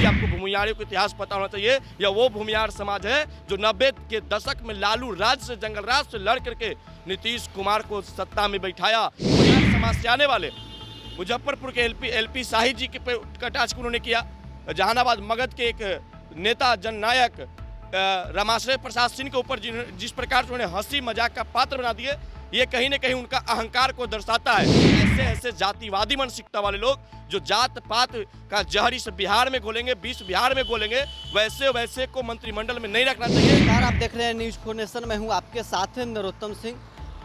जी आपको भूमिहारियों का इतिहास पता होना चाहिए। यह वो भूमिहार समाज है जो 90 के दशक में लालू राज से, जंगल राज से लड़ करके नीतीश कुमार को सत्ता में बैठाया। भूमिहार समाज से आने वाले मुजफ्फरपुर के एलपी शाही जी के टास्क उन्होंने किया। जहानाबाद मगध के एक नेता जननायक रमाश्रय प्रसाद सिंह के ऊपर जिस प्रकार से उन्होंने हंसी मजाक का पात्र बना दिए, ये कहीं न कहीं उनका अहंकार को दर्शाता है। ऐसे ऐसे जातिवादी मानसिकता वाले लोग जो जात पात का जहर इस बिहार में घोलेंगे, बीस बिहार में घोलेंगे, वैसे वैसे को मंत्रिमंडल में नहीं रखना चाहिए। आप देख रहे हैं न्यूज़ 4 नेशन, मैं हूं आपके साथ नरोत्तम सिंह।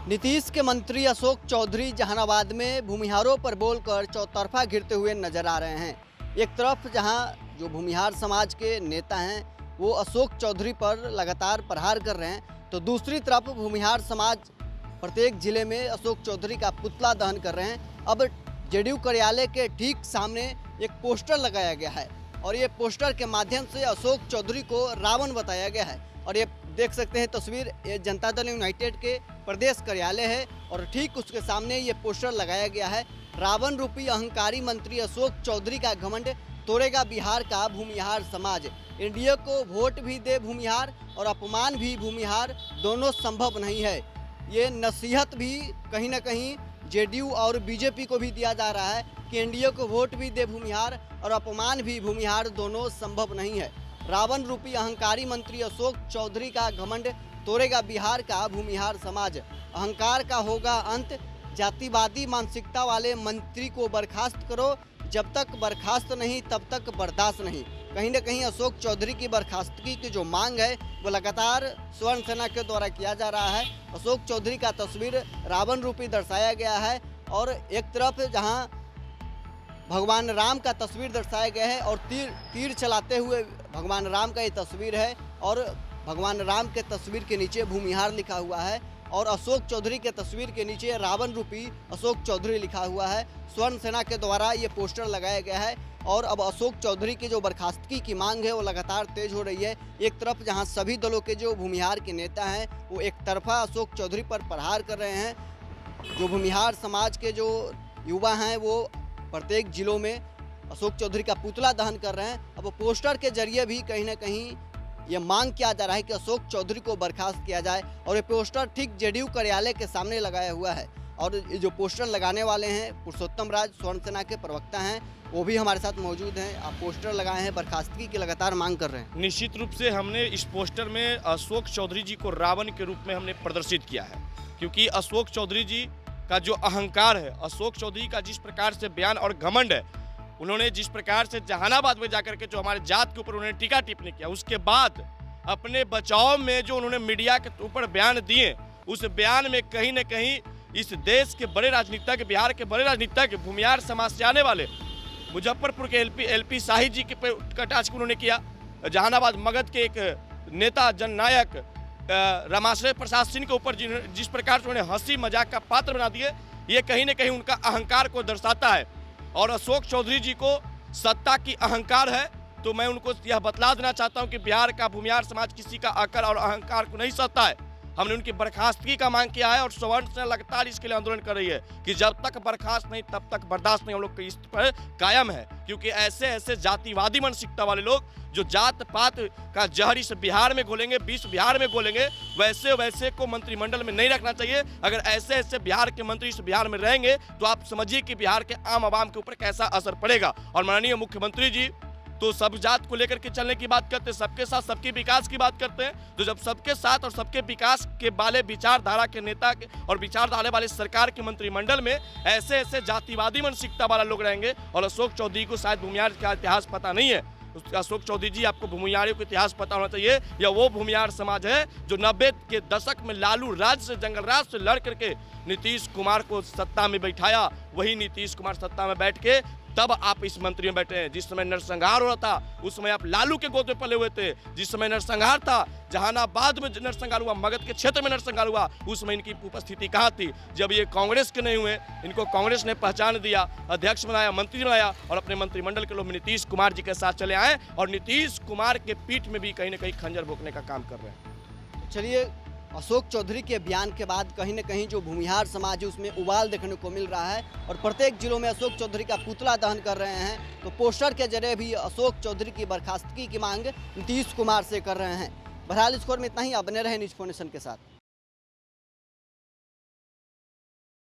नीतीश के मंत्री अशोक चौधरी जहानाबाद में भूमिहारों पर बोलकर चौतरफा घिरते हुए नजर आ रहे हैं। एक तरफ जहां जो भूमिहार समाज के नेता हैं वो अशोक चौधरी पर लगातार प्रहार कर रहे हैं, तो दूसरी तरफ भूमिहार समाज प्रत्येक जिले में अशोक चौधरी का पुतला दहन कर रहे हैं। अब जेडीयू कार्यालय के ठीक सामने एक पोस्टर लगाया गया है और ये पोस्टर के माध्यम से अशोक चौधरी को रावण बताया गया है। और ये देख सकते हैं तस्वीर, ये जनता दल यूनाइटेड के प्रदेश कार्यालय है और ठीक उसके सामने ये पोस्टर लगाया गया है। रावण रूपी अहंकारी मंत्री अशोक चौधरी का घमंड तोड़ेगा बिहार का भूमिहार समाज। इंडिया को वोट भी दे भूमिहार और अपमान भी भूमिहार, दोनों संभव नहीं है। ये नसीहत भी कहीं ना कहीं जेडीयू और बीजेपी को भी दिया जा रहा है कि एनडीए को वोट भी दे भूमिहार और अपमान भी भूमिहार, दोनों संभव नहीं है। रावण रूपी अहंकारी मंत्री अशोक चौधरी का घमंड तोड़ेगा बिहार का भूमिहार समाज। अहंकार का होगा अंत, जातिवादी मानसिकता वाले मंत्री को बर्खास्त करो, जब तक बर्खास्त नहीं तब तक बर्दाश्त नहीं। कहीं ना कहीं अशोक चौधरी की बर्खास्तगी की जो मांग है वो लगातार स्वर्ण सेना के द्वारा किया जा रहा है। अशोक चौधरी का तस्वीर रावण रूपी दर्शाया गया है और एक तरफ जहां भगवान राम का तस्वीर दर्शाया गया है और तीर चलाते हुए भगवान राम का ये तस्वीर है और भगवान राम के तस्वीर के नीचे भूमिहार लिखा हुआ है और अशोक चौधरी के तस्वीर के नीचे रावण रूपी अशोक चौधरी लिखा हुआ है। स्वर्ण सेना के द्वारा ये पोस्टर लगाया गया है और अब अशोक चौधरी की जो बर्खास्तगी की मांग है वो लगातार तेज हो रही है। एक तरफ जहां सभी दलों के जो भूमिहार के नेता हैं वो एक तरफा अशोक चौधरी पर प्रहार कर रहे हैं, जो भूमिहार समाज के जो युवा हैं वो प्रत्येक जिलों में अशोक चौधरी का पुतला दहन कर रहे हैं। अब पोस्टर के जरिए भी कहीं ना कहीं ये मांग किया जा रहा है कि अशोक चौधरी को बर्खास्त किया जाए और ये पोस्टर ठीक जेडीयू कार्यालय के सामने लगाया हुआ है। और ये जो पोस्टर लगाने वाले हैं पुरुषोत्तम राज स्वर्ण सेना के प्रवक्ता हैं, वो भी हमारे साथ मौजूद हैं। आप पोस्टर लगाए हैं, बर्खास्तगी की लगातार मांग कर रहे हैं। निश्चित रूप से हमने इस पोस्टर में अशोक चौधरी जी को रावण के रूप में हमने प्रदर्शित किया है, क्योंकि अशोक चौधरी जी का जो अहंकार है, अशोक चौधरी का जिस प्रकार से बयान और घमंड है, उन्होंने जिस प्रकार से जहानाबाद में जाकर के जो हमारे जात के ऊपर उन्होंने टीका टिप्पणी किया, उसके बाद अपने बचाव में जो उन्होंने मीडिया के ऊपर बयान दिए, उस बयान में कहीं न कहीं इस देश के बड़े राजनीतिज्ञ, बिहार के बड़े राजनीतिज्ञ, भूमिहार समाज से आने वाले मुजफ्फरपुर के एलपी शाही जी के टास्क उन्होंने किया। जहानाबाद मगध के एक नेता जननायक रमाश्रय प्रसाद सिंह के ऊपर जिस प्रकार से उन्होंने हंसी मजाक का पात्र बना दिए, ये कहीं न कहीं उनका अहंकार को दर्शाता है। और अशोक चौधरी जी को सत्ता की अहंकार है, तो मैं उनको यह बतला देना चाहता हूं कि बिहार का भूमिहार समाज किसी का अकड़ और अहंकार को नहीं सहता है। हमने उनकी बर्खास्तगी का मांग किया है और स्वर्ण सेना लगातार इसके लिए आंदोलन कर रही है कि जब तक बर्खास्त नहीं तब तक बर्दाश्त नहीं। हम लोग इस पर कायम है, क्योंकि ऐसे ऐसे जातिवादी मानसिकता वाले लोग जो जात पात का जहर इस बिहार में घोलेंगे, बीस बिहार में घोलेंगे, वैसे वैसे को मंत्रिमंडल में नहीं रखना चाहिए। अगर ऐसे ऐसे बिहार के मंत्री इस बिहार में रहेंगे तो आप समझिए कि बिहार के आम आवाम के ऊपर कैसा असर पड़ेगा। और माननीय मुख्यमंत्री जी तो सब जात को लेकर के चलने की बात करते हैं, सबके साथ सबके विकास की बात करते हैं। तो जब सबके साथ और सबके विकास के वाले विचारधारा के नेता और विचारधारा वाले सरकार के मंत्रिमंडल में ऐसे ऐसे जातिवादी मानसिकता वाला लोग रहेंगे, और अशोक चौधरी को शायद भूमिहार का इतिहास पता नहीं है। अशोक चौधरी जी आपको भूमिहारियों का इतिहास पता होना चाहिए। यह वो भूमिहार समाज है जो 90 के दशक में लालू राज से, जंगल राज से लड़ करके नीतीश कुमार को सत्ता में बैठाया। वही नीतीश कुमार सत्ता में बैठ के तब आप इस मंत्री में बैठे हैं। जिस समय नरसंहार हो रहा था उस समय आप लालू के गोद में पले हुए थे। जिस समय नरसंहार था, जहानाबाद में नरसंहार हुआ, मगध के क्षेत्र में नरसंहार हुआ, उस समय इनकी उपस्थिति कहाँ थी? जब ये कांग्रेस के नहीं हुए, इनको कांग्रेस ने पहचान दिया, अध्यक्ष बनाया, मंत्री बनाया और अपने मंत्रिमंडल के लोग नीतीश कुमार जी के साथ चले आए और नीतीश कुमार के पीठ में भी कहीं ना कहीं खंजर भोंकने का काम कर रहे हैं। चलिए, अशोक चौधरी के बयान के बाद कहीं न कहीं जो भूमिहार समाज है उसमें उबाल देखने को मिल रहा है और प्रत्येक जिलों में अशोक चौधरी का पुतला दहन कर रहे हैं। तो पोस्टर के जरिए भी अशोक चौधरी की बर्खास्तगी की मांग नीतीश कुमार से कर रहे हैं। बहरहाल इस खबर में इतना ही। आप बने रहे न्यूज़ 4 नेशन के साथ।